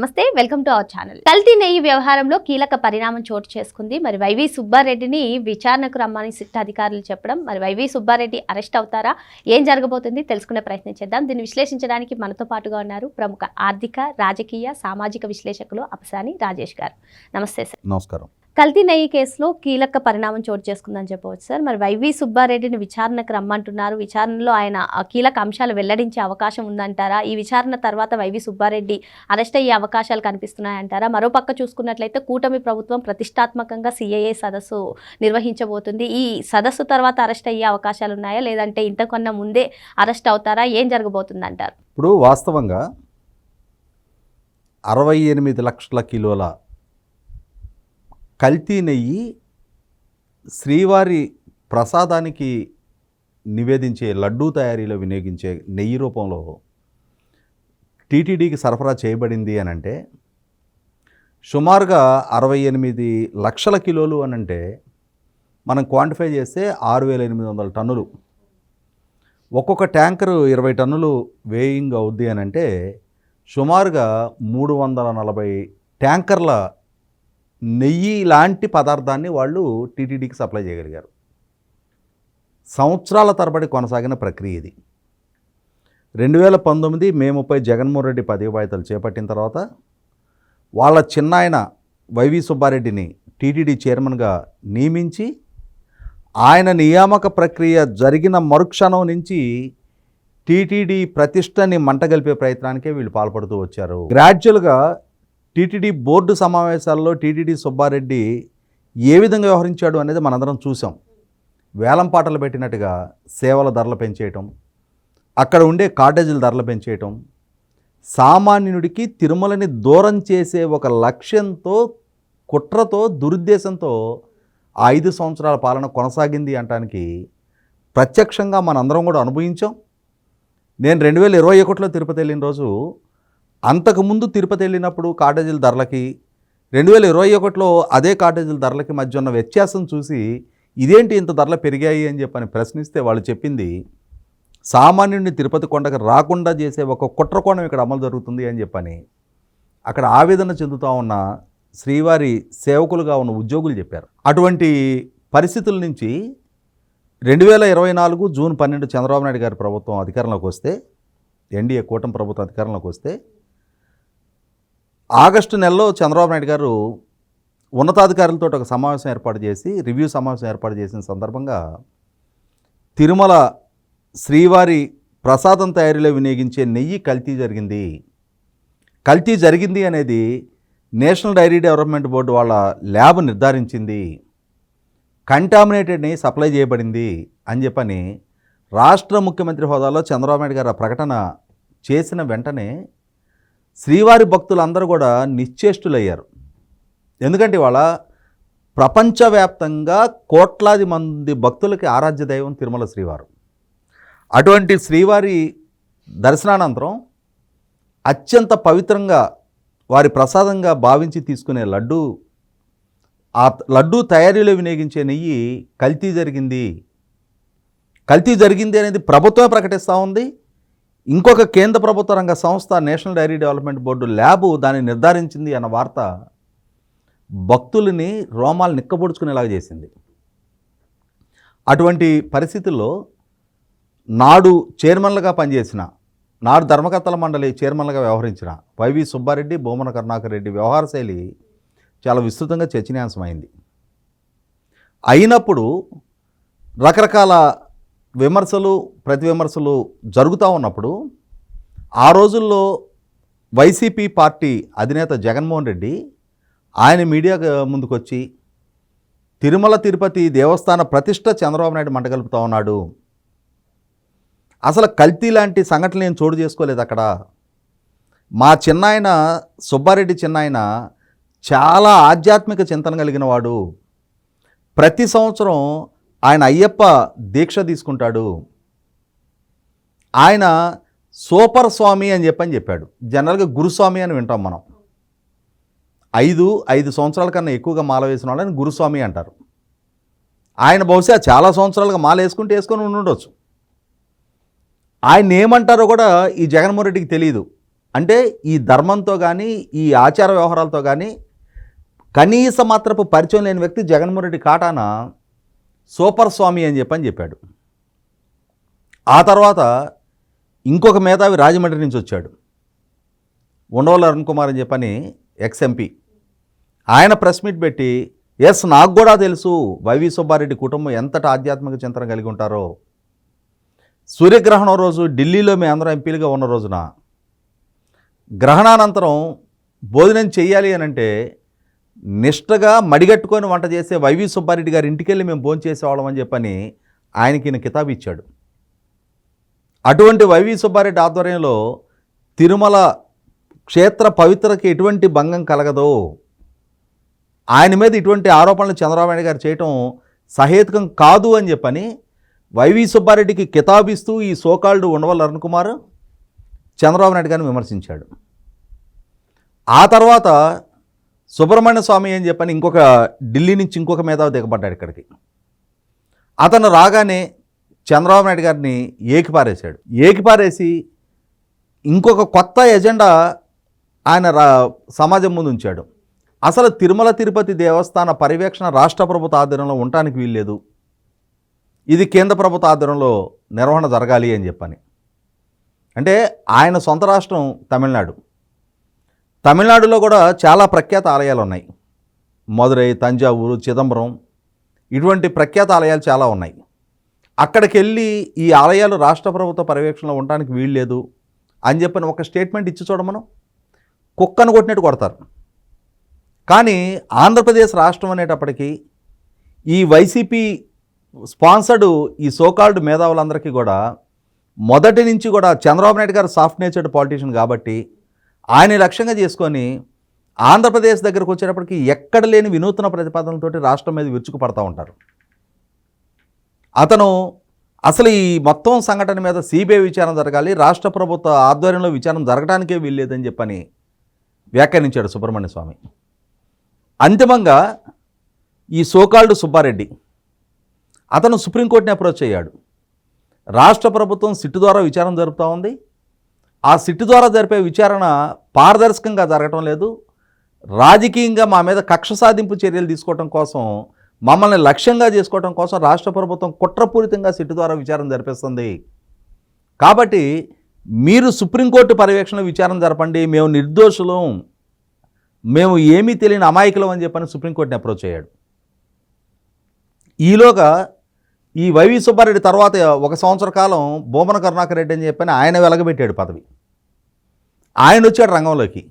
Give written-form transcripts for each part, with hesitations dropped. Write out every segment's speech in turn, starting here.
నమస్తే, welcome to our channel. కల్తీ నెయ్యి వ్యవహారంలో కీలక పరిణామం చోటు చేసుకుంది. మరి వైవి సుబ్బారెడ్డిని విచారణకు రమ్మని సిట్ అధికారులు చెప్పడం, మరి వైవి సుబ్బారెడ్డి అరెస్ట్ అవుతారా, ఏం జరగబోతుంది తెలుసుకునే ప్రయత్నం చేద్దాం. దీన్ని విశ్లేషించడానికి మనతో పాటుగా ఉన్నారు ప్రముఖ ఆర్థిక, రాజకీయ, సామాజిక విశ్లేషకులు అపసాని రాజేష్ గారు. నమస్తే సార్. నమస్కారం. కల్తీ నెయ్యి కేసులో కీలక పరిణామం చోటు చేసుకుందని చెప్పవచ్చు సార్. మరి వైవి సుబ్బారెడ్డిని విచారణకు రమ్మంటున్నారు. విచారణలో ఆయన కీలక అంశాలు వెల్లడించే అవకాశం ఉందంటారా? ఈ విచారణ తర్వాత వైవి సుబ్బారెడ్డి అరెస్ట్ అయ్యే అవకాశాలు కనిపిస్తున్నాయంటారా? మరోపక్క చూసుకున్నట్లయితే కూటమి ప్రభుత్వం ప్రతిష్టాత్మకంగా సిఐఏ సదస్సు నిర్వహించబోతుంది. ఈ సదస్సు తర్వాత అరెస్ట్ అయ్యే అవకాశాలు ఉన్నాయా, లేదంటే ఇంతకన్నా ముందే అరెస్ట్ అవుతారా? ఏం జరగబోతుంది అంటారు? ఇప్పుడు వాస్తవంగా 68 లక్షల కిలోల కల్తీ నెయ్యి శ్రీవారి ప్రసాదానికి నివేదించే లడ్డూ తయారీలో వినియోగించే నెయ్యి రూపంలో టీటీడీకి సరఫరా చేయబడింది అని అంటే సుమారుగా 68 లక్షల కిలోలు అని అంటే మనం క్వాంటిఫై చేస్తే 6,800 టన్నులు. ఒక్కొక్క ట్యాంకరు 20 టన్నులు వేయింగ్ అవుద్ది అని అంటే సుమారుగా 340 ట్యాంకర్ల నెయ్యి లాంటి పదార్థాన్ని వాళ్ళు టీటీడీకి సప్లై చేయగలిగారు. సంవత్సరాల తరబడి కొనసాగిన ప్రక్రియ ఇది. 2019 మే 30 జగన్మోహన్ రెడ్డి పదవి బాధ్యతలు చేపట్టిన తర్వాత వాళ్ళ చిన్నాయన వైవి సుబ్బారెడ్డిని టీటీడీ చైర్మన్గా నియమించి ఆయన నియామక ప్రక్రియ జరిగిన మరుక్షణం నుంచి టీటీడీ ప్రతిష్టని మంటగలిపే ప్రయత్నానికే వీళ్ళు పాల్పడుతూ వచ్చారు. గ్రాడ్యువల్గా టీటీడీ బోర్డు సమావేశాల్లో టీటీడీ సుబ్బారెడ్డి ఏ విధంగా వ్యవహరించాడు అనేది మనందరం చూసాం. వేలం పాటలు పెట్టినట్టుగా సేవల ధరలు పెంచేయటం, అక్కడ ఉండే కాటేజీల ధరలు పెంచేయటం, సామాన్యుడికి తిరుమలని దూరం చేసే ఒక లక్ష్యంతో, కుట్రతో, దురుద్దేశంతో 5 సంవత్సరాల పాలన కొనసాగింది అనటానికి ప్రత్యక్షంగా మనందరం కూడా అనుభవించాం. నేను 2021లో తిరుపతి వెళ్ళిన రోజు, అంతకుముందు తిరుపతి వెళ్ళినప్పుడు కాటేజీల ధరలకి 2021లో అదే కాటేజీల ధరలకి మధ్య ఉన్న వ్యత్యాసం చూసి ఇదేంటి ఇంత ధరలు పెరిగాయి అని చెప్పని ప్రశ్నిస్తే వాళ్ళు చెప్పింది సామాన్యుడిని తిరుపతి కొండకు రాకుండా చేసే ఒక కుట్రకోణం ఇక్కడ అమలు జరుగుతుంది అని చెప్పని అక్కడ ఆవేదన చెందుతూ ఉన్న శ్రీవారి సేవకులుగా ఉన్న ఉద్యోగులు చెప్పారు. అటువంటి పరిస్థితుల నుంచి 2024 జూన్ 12 చంద్రబాబు నాయుడు గారి ప్రభుత్వం అధికారంలోకి వస్తే, ఎన్డీఏ కూటమి ప్రభుత్వం అధికారంలోకి వస్తే, ఆగస్టు నెలలో చంద్రబాబు నాయుడు గారు ఉన్నతాధికారులతో ఒక సమావేశం ఏర్పాటు చేసి, రివ్యూ సమావేశం ఏర్పాటు చేసిన సందర్భంగా తిరుమల శ్రీవారి ప్రసాదం తయారీలో వినియోగించే నెయ్యి కల్తీ జరిగింది అనేది నేషనల్ డైరీ డెవలప్మెంట్ బోర్డు వాళ్ళ ల్యాబ్ నిర్ధారించింది, కంటామినేటెడ్ నెయ్యి సప్లై చేయబడింది అని చెప్పని రాష్ట్ర ముఖ్యమంత్రి హోదాలో చంద్రబాబు నాయుడు గారు ప్రకటన చేసిన వెంటనే శ్రీవారి భక్తులందరూ కూడా నిశ్చేష్టులయ్యారు. ఎందుకంటే వాళ్ళ ప్రపంచవ్యాప్తంగా కోట్లాది మంది భక్తులకి ఆరాధ్య దైవం తిరుమల శ్రీవారు. అటువంటి శ్రీవారి దర్శనానంతరం అత్యంత పవిత్రంగా వారి ప్రసాదంగా భావించి తీసుకునే లడ్డు, ఆ లడ్డు తయారీలో వినియోగించే నెయ్యి కల్తీ జరిగింది అనేది ప్రభుత్వమే ప్రకటిస్తూ ఉంది. ఇంకొక కేంద్ర ప్రభుత్వ రంగ సంస్థ national dairy development board lab దాన్ని నిర్ధారించింది అన్న వార్త భక్తులని రోమాలు నిక్కబొడుచుకునేలాగా చేసింది. అటువంటి పరిస్థితుల్లో నాడు చైర్మన్లుగా పనిచేసిన, నాడు ధర్మకర్తల మండలి చైర్మన్లుగా వ్యవహరించిన వైవి సుబ్బారెడ్డి, భూమన కరుణాకర్ రెడ్డి వ్యవహార శైలి చాలా విస్తృతంగా చర్చనీయాంశమైంది. అయినప్పుడు రకరకాల విమర్శలు, ప్రతి విమర్శలు జరుగుతూ ఉన్నప్పుడు ఆ రోజుల్లో వైసీపీ పార్టీ అధినేత జగన్మోహన్ రెడ్డి ఆయన మీడియా ముందుకొచ్చి తిరుమల తిరుపతి దేవస్థాన ప్రతిష్ట చంద్రబాబు నాయుడు మంటగలుపుతూ ఉన్నాడు, అసలు కల్తీ లాంటి సంఘటనలు నేను చోటు చేసుకోలేదు అక్కడ, మా చిన్నాయన సుబ్బారెడ్డి చిన్నాయన చాలా ఆధ్యాత్మిక చింతన కలిగిన వాడు, ప్రతి సంవత్సరం ఆయన అయ్యప్ప దీక్ష తీసుకుంటాడు, ఆయన సూపర్ స్వామి అని చెప్పాడు. జనరల్గా గురుస్వామి అని వింటాం మనం. 5 సంవత్సరాల కన్నా ఎక్కువగా మాల వేసిన వాళ్ళని గురుస్వామి అంటారు. ఆయన బహుశా చాలా సంవత్సరాలుగా మాల వేసుకొని ఉండొచ్చు. ఆయన ఏమంటారో కూడా ఈ జగన్మోహన్ రెడ్డికి తెలియదు. అంటే ఈ ధర్మంతో కానీ ఈ ఆచార వ్యవహారాలతో కానీ కనీస మాత్రపు పరిచయం లేని వ్యక్తి జగన్మోహన్ రెడ్డి కాటాన సూపర్ స్వామి అని చెప్పాడు. ఆ తర్వాత ఇంకొక మేధావి రాజమండ్రి నుంచి వచ్చాడు, ఉండవల్లి అరుణ్ కుమార్ అని చెప్పని ఎక్స్ఎంపీ. ఆయన ప్రెస్ మీట్ పెట్టి నాకు కూడా తెలుసు వైవి సుబ్బారెడ్డి కుటుంబం ఎంతటి ఆధ్యాత్మిక చింతన కలిగి ఉంటారో. సూర్యగ్రహణం రోజు ఢిల్లీలో మేము అందరం ఎంపీలుగా ఉన్న రోజున గ్రహణానంతరం భోజనం చెయ్యాలి అని అంటే నిష్టగా మడిగట్టుకొని వంట చేసే వైవి సుబ్బారెడ్డి గారి ఇంటికి వెళ్ళి మేము భోజనం చేసేవాళ్ళం అని చెప్పని ఆయనకి ఈయన కితాబు ఇచ్చాడు. అటువంటి వైవి సుబ్బారెడ్డి ఆధ్వర్యంలో తిరుమల క్షేత్ర పవిత్రకి ఎటువంటి భంగం కలగదు. ఆయన మీద ఇటువంటి ఆరోపణలు చంద్రబాబు నాయుడు గారు చేయటం సహేతుకం కాదు అని చెప్పని వైవి సుబ్బారెడ్డికి కితాబిస్తూ ఈ సోకాల్డ్ ఉండవల్లి అరుణ్ కుమార్ చంద్రబాబు నాయుడు గారిని విమర్శించాడు. ఆ తర్వాత సుబ్రహ్మణ్య స్వామి అని చెప్పని ఇంకొక ఢిల్లీ నుంచి ఇంకొక మేధావి దిగబడ్డాడు ఇక్కడికి. అతను రాగానే చంద్రబాబు నాయుడు గారిని ఏకిపారేసి ఇంకొక కొత్త ఎజెండా ఆయన సమాజం ముందు ఉంచాడు. అసలు తిరుమల తిరుపతి దేవస్థాన పర్యవేక్షణ రాష్ట్ర ప్రభుత్వ ఆధ్వర్యంలో ఉండటానికి వీల్లేదు, ఇది కేంద్ర ప్రభుత్వ ఆధ్వర్యంలో నిర్వహణ జరగాలి అని చెప్పని. అంటే ఆయన సొంత రాష్ట్రం తమిళనాడులో కూడా చాలా ప్రఖ్యాత ఆలయాలు ఉన్నాయి. మదురై, తంజావూరు, చిదంబరం ఇటువంటి ప్రఖ్యాత ఆలయాలు చాలా ఉన్నాయి. అక్కడికి వెళ్ళి ఈ ఆలయాలు రాష్ట్ర ప్రభుత్వ పర్యవేక్షణలో ఉండడానికి వీల్లేదు అని చెప్పని ఒక స్టేట్మెంట్ ఇచ్చి చూడమను కుక్కను కొట్టినట్టు కొడతారు. కానీ ఆంధ్రప్రదేశ్ రాష్ట్రం అనేటప్పటికీ ఈ వైసీపీ స్పాన్సర్డ్ ఈ సోకాల్డ్ మేధావులందరికీ కూడా మొదటి నుంచి కూడా చంద్రబాబు నాయుడు గారు సాఫ్ట్ నేచర్డ్ పాలిటీషియన్ కాబట్టి ఆయన లక్ష్యంగా చేసుకొని ఆంధ్రప్రదేశ్ దగ్గరకు వచ్చేటప్పటికి ఎక్కడ లేని వినూత్న ప్రతిపాదనలతోటి రాష్ట్రం మీద విరుచుకుపడతా ఉంటారు. అతను అసలు ఈ మొత్తం సంఘటన మీద సిబిఐ విచారణ జరగాలి, రాష్ట్ర ప్రభుత్వ ఆధ్వర్యంలో విచారణ జరగడానికే వీల్లేదని చెప్పని వ్యాఖ్యానించాడు సుబ్రహ్మణ్య స్వామి. అంతిమంగా ఈ సోకాల్డ్ సుబ్బారెడ్డి అతను సుప్రీంకోర్టుని అప్రోచ్ అయ్యాడు. రాష్ట్ర ప్రభుత్వం సిట్టు ద్వారా విచారణ జరుపుతూ ఉంది, ఆ సిట్టు ద్వారా జరిపే విచారణ పారదర్శకంగా జరగటం లేదు, రాజకీయంగా మా మీద కక్ష సాధింపు చర్యలు తీసుకోవడం కోసం, మమ్మల్ని లక్ష్యంగా చేసుకోవడం కోసం రాష్ట్ర ప్రభుత్వం కుట్రపూరితంగా సిట్టు ద్వారా విచారణ జరిపిస్తుంది. కాబట్టి మీరు సుప్రీంకోర్టు పర్యవేక్షణ విచారణ జరపండి, మేము నిర్దోషులం, మేము ఏమీ తెలియని అమాయకులం అని చెప్పని సుప్రీంకోర్టుని అప్రోచ్ అయ్యాడు. ఈలోగా ఈ వైవి సుబ్బారెడ్డి తర్వాత 1 సంవత్సర కాలం భూమన కరుణాకర్ రెడ్డి అని చెప్పని ఆయన వెలగబెట్టాడు పదవి. ఆయన వచ్చాడు రంగంలోకి.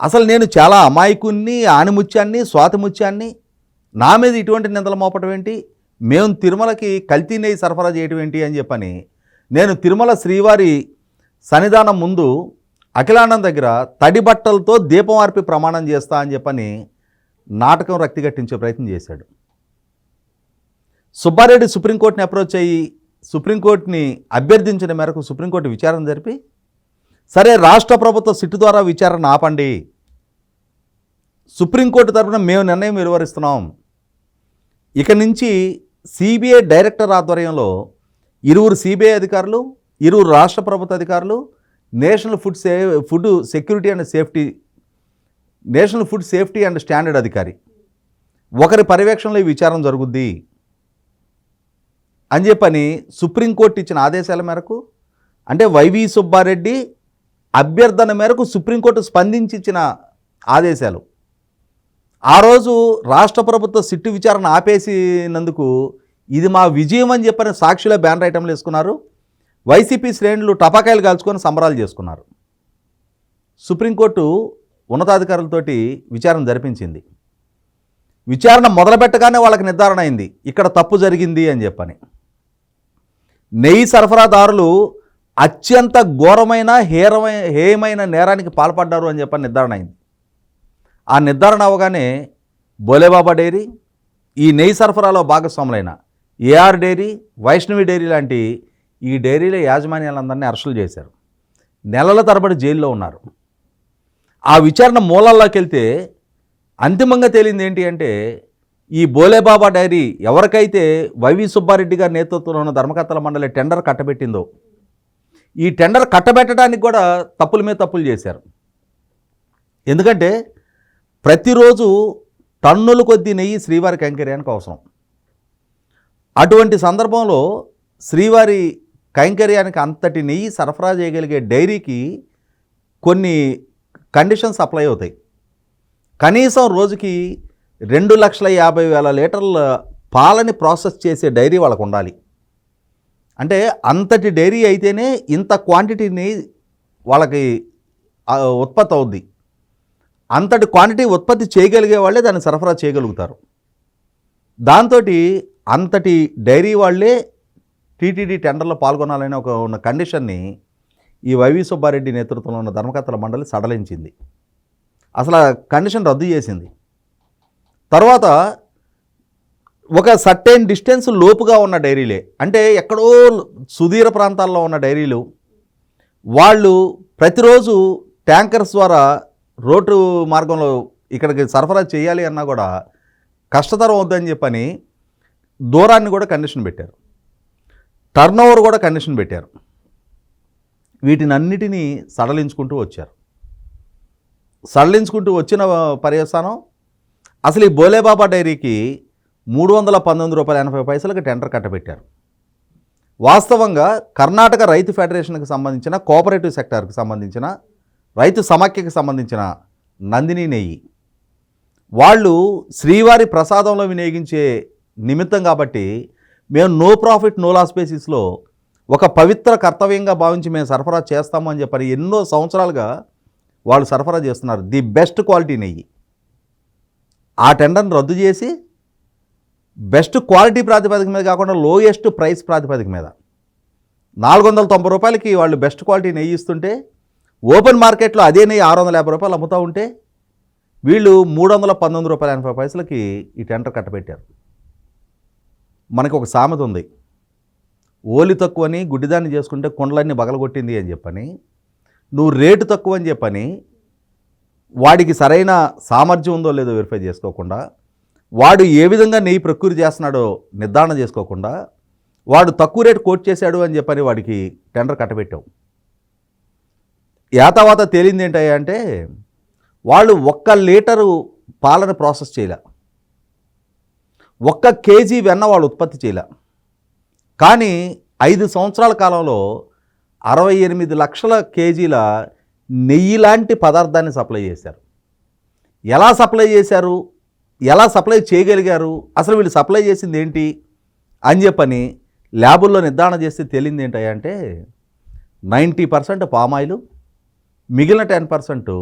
అసలు నేను చాలా అమాయకుణ్ణి, ఆనిముత్యాన్ని, స్వాతిముత్యాన్ని, నా మీద ఇటువంటి నిందలు మోపటం ఏంటి, మేము తిరుమలకి కల్తీ నెయ్యి సరఫరా చేయటం ఏంటి అని చెప్పని నేను తిరుమల శ్రీవారి సన్నిధానం ముందు అఖిలాండం దగ్గర తడి బట్టలతో దీపం ఆర్పి ప్రమాణం చేస్తా అని చెప్పని నాటకం రక్తి కట్టించే ప్రయత్నం చేశాడు. సుబ్బారెడ్డి సుప్రీంకోర్టుని అప్రోచ్ అయ్యి సుప్రీంకోర్టుని అభ్యర్థించిన మేరకు సుప్రీంకోర్టు విచారణ జరిపి, సరే రాష్ట్ర ప్రభుత్వ సిట్టు ద్వారా విచారణ ఆపండి, సుప్రీంకోర్టు తరఫున మేము నిర్ణయం వెలువరిస్తున్నాం, ఇక నుంచి సిబిఐ డైరెక్టర్ ఆధ్వర్యంలో 2 సిబిఐ అధికారులు, 2 రాష్ట్ర ప్రభుత్వ అధికారులు, national food safety and standard అధికారి ఒకరి పర్యవేక్షణలో ఈ విచారణ జరుగుద్ది అని చెప్పని సుప్రీంకోర్టు ఇచ్చిన ఆదేశాల మేరకు, అంటే వైవి సుబ్బారెడ్డి అభ్యర్థన మేరకు సుప్రీంకోర్టు స్పందించి ఇచ్చిన ఆదేశాలు. ఆ రోజు రాష్ట్ర ప్రభుత్వ సిట్టు విచారణ ఆపేసినందుకు ఇది మా విజయం అని చెప్పని సాక్షిలో బ్యానర్ ఐటెంలు వేసుకున్నారు. వైసీపీ శ్రేణులు టపాకాయలు కాల్చుకొని సంబరాలు చేసుకున్నారు. సుప్రీంకోర్టు ఉన్నతాధికారులతోటి విచారణ జరిపించింది. విచారణ మొదలుపెట్టగానే వాళ్ళకి నిర్ధారణ అయింది ఇక్కడ తప్పు జరిగింది అని చెప్పని. నెయ్యి సరఫరాదారులు అత్యంత ఘోరమైన హేయమైన నేరానికి పాల్పడ్డారు అని చెప్పని నిర్ధారణ అయింది. ఆ నిర్ధారణ అవగానే బోలేబాబా డైరీ, ఈ నెయ్యి సరఫరాలో భాగస్వాములైన ఏఆర్ డైరీ, వైష్ణవి డైరీ లాంటి ఈ డైరీల యాజమాన్యాలందరినీ అరెస్టులు చేశారు. నెలల తరబడి జైల్లో ఉన్నారు. ఆ విచారణ మూలాల్లోకి వెళ్తే అంతిమంగా తేలింది ఏంటి అంటే, ఈ బోలేబాబా డైరీ ఎవరికైతే వైవి సుబ్బారెడ్డి గారి నేతృత్వంలో ఉన్న ధర్మకర్తల మండలి టెండర్ కట్టబెట్టిందో, ఈ టెండర్ కట్టబెట్టడానికి కూడా తప్పుల మీద తప్పులు చేశారు. ఎందుకంటే ప్రతిరోజు టన్నుల కొద్దీ నెయ్యి శ్రీవారి కైంకర్యానికి అవసరం. అటువంటి సందర్భంలో శ్రీవారి కైంకర్యానికి అంతటి నెయ్యి సరఫరా చేయగలిగే డైరీకి కొన్ని కండిషన్స్ అప్లై అవుతాయి. కనీసం రోజుకి 2,50,000 లీటర్ల పాలని ప్రాసెస్ చేసే డైరీ వాళ్ళకు ఉండాలి. అంటే అంతటి డైరీ అయితేనే ఇంత క్వాంటిటీని వాళ్ళకి ఉత్పత్తి అవుద్ది. అంతటి క్వాంటిటీ ఉత్పత్తి చేయగలిగే వాళ్ళే దాన్ని సరఫరా చేయగలుగుతారు. దాంతో అంతటి డైరీ వాళ్ళే టీటీడీ టెండర్లో పాల్గొనాలని ఉన్న కండిషన్ని ఈ వైవి సుబ్బారెడ్డి నేతృత్వంలో ఉన్న ధర్మకర్తల మండలి సడలించింది. అసలు ఆ కండిషన్ రద్దు చేసింది. తర్వాత ఒక సర్టెన్ డిస్టెన్స్ లోపుగా ఉన్న డైరీలే, అంటే ఎక్కడో సుదూర ప్రాంతాల్లో ఉన్న డైరీలు వాళ్ళు ప్రతిరోజు ట్యాంకర్స్ ద్వారా రోడ్డు మార్గంలో ఇక్కడికి సరఫరా చేయాలి అన్నా కూడా కష్టతరం అవుతుందని చెప్పని దూరాన్ని కూడా కండిషన్ పెట్టారు. టర్న్ ఓవర్ కూడా కండిషన్ పెట్టారు. వీటినన్నిటినీ సడలించుకుంటూ వచ్చారు. సడలించుకుంటూ వచ్చిన పర్యవసానం అసలు ఈ బోలేబాబా డైరీకి 319 రూపాయల 80 పైసలకు టెండర్ కట్టబెట్టారు. వాస్తవంగా కర్ణాటక రైతు ఫెడరేషన్కి సంబంధించిన కోఆపరేటివ్ సెక్టార్కి సంబంధించిన రైతు సమాఖ్యకి సంబంధించిన నందిని నెయ్యి వాళ్ళు శ్రీవారి ప్రసాదంలో వినియోగించే నిమిత్తం కాబట్టి మేము నో ప్రాఫిట్ నో లాస్ బేసిస్లో ఒక పవిత్ర కర్తవ్యంగా భావించి మేము సరఫరా చేస్తాము అని చెప్పని ఎన్నో సంవత్సరాలుగా వాళ్ళు సరఫరా చేస్తున్నారు ది బెస్ట్ క్వాలిటీ నెయ్యి. ఆ టెండర్ని రద్దు చేసి బెస్ట్ క్వాలిటీ ప్రాతిపదిక మీద కాకుండా లోయెస్ట్ ప్రైస్ ప్రాతిపదిక మీద 490 రూపాయలకి వాళ్ళు బెస్ట్ క్వాలిటీ నెయ్యి ఇస్తుంటే ఓపెన్ మార్కెట్లో అదే నెయ్యి 650 రూపాయలు అమ్ముతూ ఉంటే వీళ్ళు 319 రూపాయల 80 పైసలకి ఈ టెండర్ కట్టబెట్టారు. మనకు ఒక సామెత ఉంది, ఓలి తక్కువని గుడ్డిదాన్ని చేసుకుంటే కుండలన్నీ బగలగొట్టింది అని చెప్పని. నువ్వు రేటు తక్కువ అని చెప్పని వాడికి సరైన సామర్థ్యం ఉందో లేదో వెరిఫై చేసుకోకుండా, వాడు ఏ విధంగా నెయ్యి ప్రక్రియ చేస్తున్నాడో నిర్ధారణ చేసుకోకుండా వాడు తక్కువ రేటు కోట్ చేశాడు అని చెప్పని వాడికి టెండర్ కట్టబెట్టావు. యాతావాత తేలింది ఏంటయ్యా అంటే వాళ్ళు 1 లీటరు పాలను ప్రాసెస్ చేయలే, 1 కేజీ వెన్న వాళ్ళు ఉత్పత్తి చేయలే. కానీ 5 సంవత్సరాల కాలంలో 68 లక్షల కేజీల నెయ్యి లాంటి పదార్థాన్ని సప్లై చేశారు. ఎలా సప్లై చేశారు, ఎలా సప్లై చేయగలిగారు, అసలు వీళ్ళు సప్లై చేసింది ఏంటి అని చెప్పని ల్యాబుల్లో నిర్ధారణ చేస్తే తేలింది ఏంటంటే 90% పామాయిల్, మిగిలిన 10%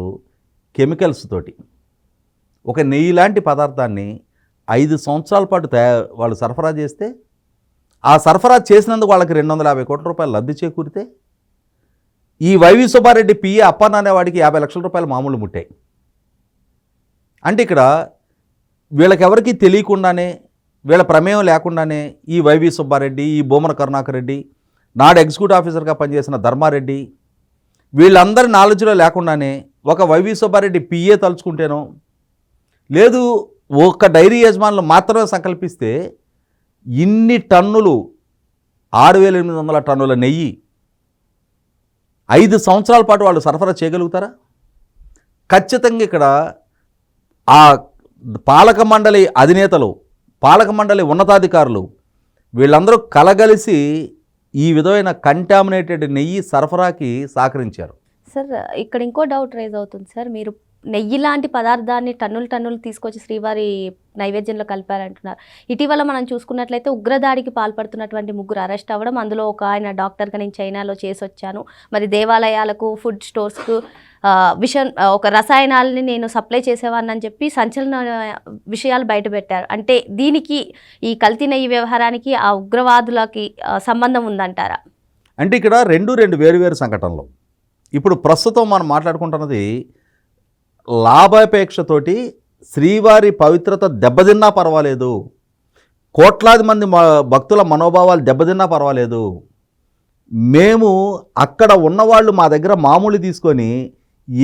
కెమికల్స్ తోటి ఒక నెయ్యి లాంటి పదార్థాన్ని 5 సంవత్సరాల పాటు వాళ్ళు సరఫరా చేస్తే ఆ సరఫరా చేసినందుకు వాళ్ళకి 250 కోట్ల రూపాయలు లబ్ధి చేకూరితే ఈ వైవి సుబ్బారెడ్డి పిఏ అప్పన్న అనేవాడికి 50 లక్షల రూపాయలు మామూలు ముట్టాయి. అంటే ఇక్కడ వీళ్ళకెవరికి తెలియకుండానే, వీళ్ళ ప్రమేయం లేకుండానే ఈ వైవి సుబ్బారెడ్డి, ఈ భూమన కరుణాకర్ రెడ్డి, నాడు ఎగ్జిక్యూటివ్ ఆఫీసర్గా పనిచేసిన ధర్మారెడ్డి, వీళ్ళందరి నాలెడ్జ్లో లేకుండానే ఒక వైవి సుబ్బారెడ్డి పిఏ తలుచుకుంటేనో లేదు ఒక డైరీ యజమానులు మాత్రమే సంకల్పిస్తే ఇన్ని టన్నులు 6,800 టన్నుల నెయ్యి 5 సంవత్సరాల పాటు వాళ్ళు సరఫరా చేయగలుగుతారా? ఖచ్చితంగా ఇక్కడ ఆ పాలక మండలి అధినేతలు, పాలక మండలి ఉన్నతాధికారులు వీళ్ళందరూ కలగలిసి ఈ విధమైన కంటామినేటెడ్ నెయ్యి సరఫరాకి సహకరించారు. సార్ ఇక్కడ ఇంకో డౌట్ రైజ్ అవుతుంది సార్, మీరు నెయ్యి లాంటి పదార్థాన్ని టన్నులు తీసుకొచ్చి శ్రీవారి నైవేద్యంలో కలిపారంటున్నారు. ఇటీవల మనం చూసుకున్నట్లయితే ఉగ్రదాడికి పాల్పడుతున్నటువంటి 3 అరెస్ట్ అవ్వడం, అందులో ఒక ఆయన డాక్టర్గా నేను చైనాలో చేసి వచ్చాను, మరి దేవాలయాలకు ఫుడ్ స్టోర్స్కు ఒక రసాయనాలని నేను సప్లై చేసేవాడిని అని చెప్పి సంచలన విషయాలు బయటపెట్టారు. అంటే దీనికి ఈ కల్తీ నెయ్యి వ్యవహారానికి ఆ ఉగ్రవాదులకి సంబంధం ఉందంటారా? అంటే ఇక్కడ రెండు వేరు సంఘటనలు. ఇప్పుడు ప్రస్తుతం మనం మాట్లాడుకుంటున్నది లాభాపేక్షతోటి శ్రీవారి పవిత్రత దెబ్బతిన్నా పర్వాలేదు, కోట్లాది మంది భక్తుల మనోభావాలు దెబ్బతిన్నా పర్వాలేదు, మేము అక్కడ ఉన్నవాళ్ళు మా దగ్గర మామూలు తీసుకొని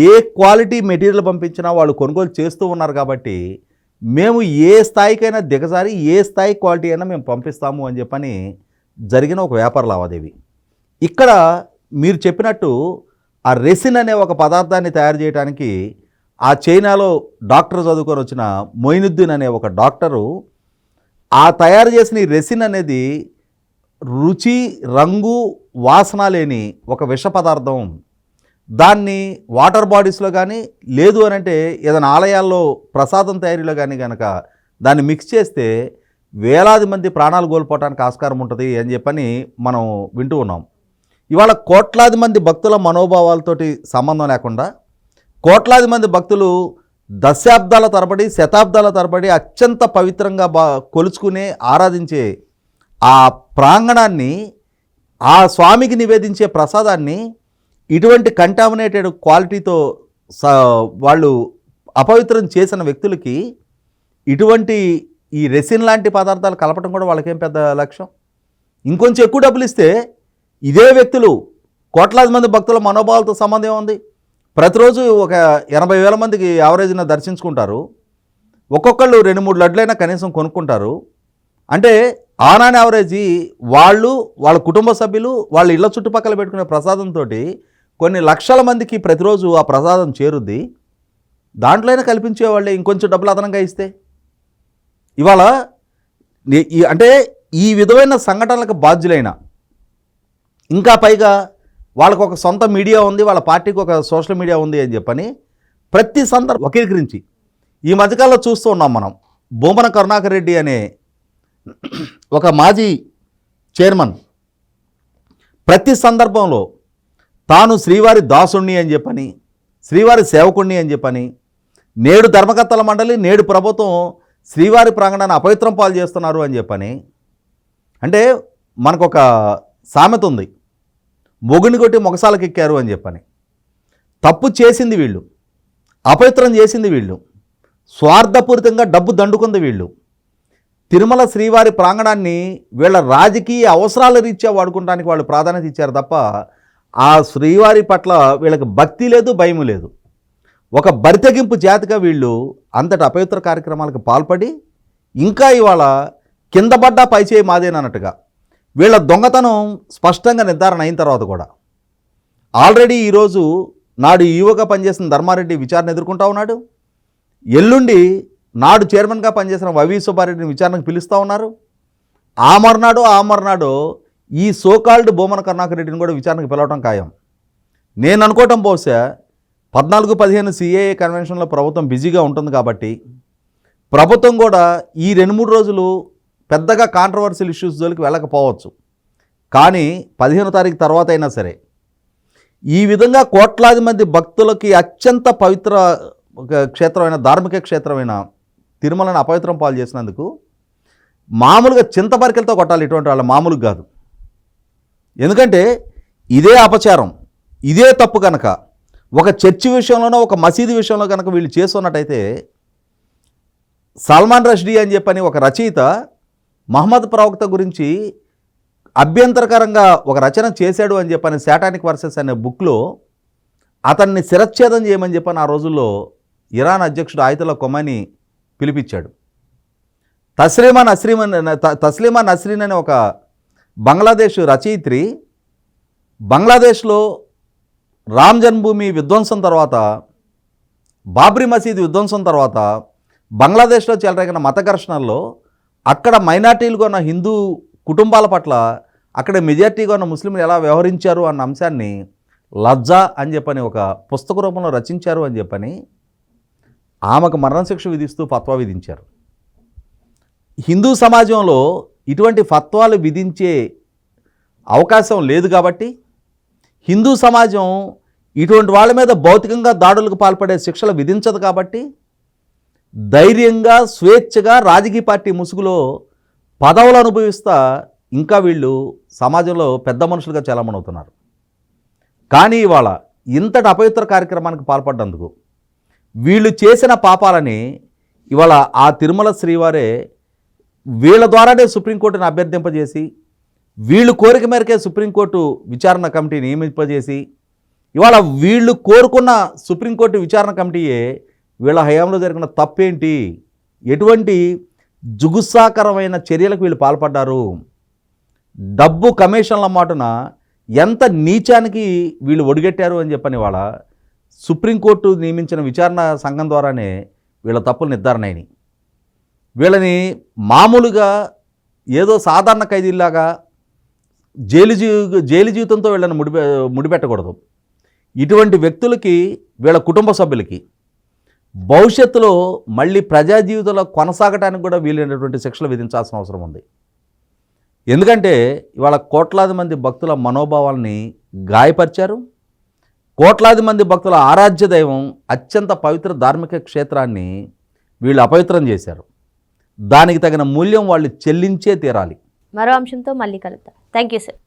ఏ క్వాలిటీ మెటీరియల్ పంపించినా వాళ్ళు కొనుగోలు చేస్తూ ఉన్నారు కాబట్టి మేము ఏ స్థాయికైనా దిగజారి ఏ స్థాయి క్వాలిటీ అయినా మేము పంపిస్తాము అని చెప్పని జరిగిన ఒక వ్యాపార లావాదేవీ. ఇక్కడ మీరు చెప్పినట్టు ఆ రెసిన్ అనే ఒక పదార్థాన్ని తయారు చేయడానికి ఆ చైనాలో డాక్టర్ చదువుకొని వచ్చిన మొయినుద్దీన్ అనే ఒక డాక్టరు ఆ తయారు చేసిన ఈ రెసిన్ అనేది రుచి, రంగు, వాసన లేని ఒక విష పదార్థం. దాన్ని వాటర్ బాడీస్లో కానీ లేదు అని అంటే ఏదైనా ఆలయాల్లో ప్రసాదం తయారీలో కానీ కనుక దాన్ని మిక్స్ చేస్తే వేలాది మంది ప్రాణాలు కోల్పోవడానికి ఆస్కారం ఉంటుంది అని చెప్పని మనం వింటూ ఉన్నాం. ఇవాళ కోట్లాది మంది భక్తుల మనోభావాలతోటి సంబంధం లేకుండా కోట్లాది మంది భక్తులు దశాబ్దాల తరబడి, శతాబ్దాల తరబడి అత్యంత పవిత్రంగా కొలుచుకునే, ఆరాధించే ఆ ప్రాంగణాన్ని, ఆ స్వామికి నివేదించే ప్రసాదాన్ని ఇటువంటి కంటామినేటెడ్ క్వాలిటీతో వాళ్ళు అపవిత్రం చేసిన వ్యక్తులకి ఇటువంటి ఈ రెసిన్ లాంటి పదార్థాలు కలపడం కూడా వాళ్ళకేం పెద్ద లక్ష్యం. ఇంకొంచెం ఎక్కువ డబ్బులు ఇస్తే ఇదే వ్యక్తులు కోట్లాది మంది భక్తుల మనోభావాలతో సంబంధం ఉంది. ప్రతిరోజు ఒక 80,000 మందికి యావరేజ్న దర్శించుకుంటారు. ఒక్కొక్కళ్ళు 2-3 లడ్లైనా కనీసం కొనుక్కుంటారు. అంటే ఆన్ అండ్ యావరేజీ వాళ్ళు, వాళ్ళ కుటుంబ సభ్యులు, వాళ్ళ ఇళ్ల చుట్టుపక్కల పెట్టుకునే ప్రసాదంతో కొన్ని లక్షల మందికి ప్రతిరోజు ఆ ప్రసాదం చేరుద్ది. దాంట్లోనే కల్పించే వాళ్ళే ఇంకొంచెం డబ్బులు అదనంగా ఇస్తే ఇవాళ అంటే ఈ విధమైన సంఘటనలకు బాధ్యులైన, ఇంకా పైగా వాళ్ళకు ఒక సొంత మీడియా ఉంది, వాళ్ళ పార్టీకి ఒక సోషల్ మీడియా ఉంది అని చెప్పని ప్రతి సందర్భం వక్రీకరించి ఈ మధ్యకాలంలో చూస్తూ ఉన్నాం మనం. భూమన కరుణాకర్ రెడ్డి అనే ఒక మాజీ చైర్మన్ ప్రతి సందర్భంలో తాను శ్రీవారి దాసుణ్ణి అని చెప్పని, శ్రీవారి సేవకుణ్ణి అని చెప్పని, నేడు ధర్మకర్తల మండలి, నేడు ప్రభుత్వం శ్రీవారి ప్రాంగణాన్ని అపవిత్రం పాలు చేస్తున్నారు అని చెప్పని. అంటే మనకొక సామెత ఉంది, మొగుని కొట్టి మొగసాలకు ఎక్కారు అని చెప్పని. తప్పు చేసింది వీళ్ళు, అపవిత్రం చేసింది వీళ్ళు, స్వార్థపూరితంగా డబ్బు దండుకుంది వీళ్ళు. తిరుమల శ్రీవారి ప్రాంగణాన్ని వీళ్ళ రాజకీయ అవసరాల రీత్యా వాడుకోవడానికి వాళ్ళు ప్రాధాన్యత ఇచ్చారు తప్ప ఆ శ్రీవారి పట్ల వీళ్ళకి భక్తి లేదు, భయం లేదు. ఒక బరితెగింపు జాతిగా వీళ్ళు అంతటి అపవిత్ర కార్యక్రమాలకు పాల్పడి ఇంకా ఇవాళ కింద పడ్డా పైచేయి మాదేనన్నట్టుగా వీళ్ళ దొంగతనం స్పష్టంగా నిర్ధారణ అయిన తర్వాత కూడా ఆల్రెడీ ఈరోజు నాడు ఈవోగా పనిచేసిన ధర్మారెడ్డి విచారణ ఎదుర్కొంటా ఉన్నాడు. ఎల్లుండి నాడు చైర్మన్గా పనిచేసిన వైవి సుబ్బారెడ్డిని విచారణకు పిలుస్తూ ఉన్నారు. ఆ మర్నాడు ఈ సోకాల్డ్ భూమన కరుణాకర్ రెడ్డిని కూడా విచారణకు పిలవటం ఖాయం. నేను అనుకోవటం బహుశా 14-15 సిఏఏ కన్వెన్షన్లో ప్రభుత్వం బిజీగా ఉంటుంది కాబట్టి ప్రభుత్వం కూడా ఈ 2-3 రోజులు పెద్దగా కాంట్రవర్షియల్ ఇష్యూస్ జోలికి వెళ్ళకపోవచ్చు. కానీ 15వ తారీఖు తర్వాత అయినా సరే ఈ విధంగా కోట్లాది మంది భక్తులకి అత్యంత పవిత్ర క్షేత్రమైన, ధార్మిక క్షేత్రమైన తిరుమలను అపవిత్రం పాలు చేసినందుకు మామూలుగా చింతపరికలతో కొట్టాలి, ఇటువంటి వాళ్ళ మామూలుగా కాదు. ఎందుకంటే ఇదే అపచారం, ఇదే తప్పు కనుక ఒక చర్చి విషయంలోనో ఒక మసీదు విషయంలో కనుక వీళ్ళు చేస్తున్నట్టయితే, సల్మాన్ రష్డీ అని చెప్పని ఒక రచయిత మహమ్మద్ ప్రవక్త గురించి అభ్యంతరకరంగా ఒక రచన చేశాడు అని చెప్పని శాటానిక్ వర్సెస్ అనే బుక్లో అతన్ని శిరచ్ఛేదం చేయమని చెప్పని ఆ రోజుల్లో ఇరాన్ అధ్యక్షుడు ఆయతుల్లా ఖొమైనీ పిలిపించాడు. తస్లీమా నస్రీన్ అనే ఒక బంగ్లాదేశ్ రచయిత్రి బంగ్లాదేశ్లో రామ్ జన్మభూమి విధ్వంసం తర్వాత, బాబ్రీ మసీదు విధ్వంసం తర్వాత బంగ్లాదేశ్లో చెలరేగిన మత ఘర్షణల్లో అక్కడ మైనార్టీలుగా ఉన్న హిందూ కుటుంబాల పట్ల అక్కడ మెజార్టీగా ఉన్న ముస్లింలు ఎలా వ్యవహరించారు అన్న అంశాన్ని లజ్జా అని చెప్పని ఒక పుస్తక రూపంలో రచించారు అని చెప్పని ఆమెకు మరణశిక్ష విధిస్తూ ఫత్వా విధించారు. హిందూ సమాజంలో ఇటువంటి ఫత్వాలు విధించే అవకాశం లేదు కాబట్టి, హిందూ సమాజం ఇటువంటి వాళ్ళ మీద భౌతికంగా దాడులకు పాల్పడే శిక్షలు విధించదు కాబట్టి ధైర్యంగా, స్వేచ్ఛగా రాజకీయ పార్టీ ముసుగులో పదవులు అనుభవిస్తా ఇంకా వీళ్ళు సమాజంలో పెద్ద మనుషులుగా చలామణవుతున్నారు. కానీ ఇవాళ ఇంతటి అపవిత్ర కార్యక్రమానికి పాల్పడ్డందుకు వీళ్ళు చేసిన పాపాలని ఇవాళ ఆ తిరుమల శ్రీవారే వీళ్ళ ద్వారానే సుప్రీంకోర్టుని అభ్యర్థింపజేసి, వీళ్ళు కోరిక మేరకే సుప్రీంకోర్టు విచారణ కమిటీ నియమింపజేసి, ఇవాళ వీళ్ళు కోరుకున్న సుప్రీంకోర్టు విచారణ కమిటీయే వీళ్ళ హయాంలో జరిగిన తప్పేంటి, ఎటువంటి జుగుత్సాకరమైన చర్యలకు వీళ్ళు పాల్పడ్డారు, డబ్బు కమిషన్ల మాటున ఎంత నీచానికి వీళ్ళు ఒడిగట్టారు అని చెప్పని వాళ్ళ సుప్రీంకోర్టు నియమించిన విచారణ సంఘం ద్వారానే వీళ్ళ తప్పులు నిర్ధారణ అయినాయి. వీళ్ళని మామూలుగా ఏదో సాధారణ ఖైదీలాగా జైలు జీవితంతో వీళ్ళని ముడిపెట్టకూడదు. ఇటువంటి వ్యక్తులకి వీళ్ళ కుటుంబ సభ్యులకి భవిష్యత్తులో మళ్ళీ ప్రజా జీవితంలో కొనసాగటానికి కూడా వీలైనటువంటి శిక్షలు విధించాల్సిన అవసరం ఉంది. ఎందుకంటే ఇవాళ కోట్లాది మంది భక్తుల మనోభావాల్ని గాయపరిచారు. కోట్లాది మంది భక్తుల ఆరాధ్య దైవం అత్యంత పవిత్ర ధార్మిక క్షేత్రాన్ని వీళ్ళు అపవిత్రం చేశారు. దానికి తగిన మూల్యం వాళ్ళు చెల్లించే తీరాలి. మరో అంశంతో మళ్ళీ కలుద్దాం. Thank you sir.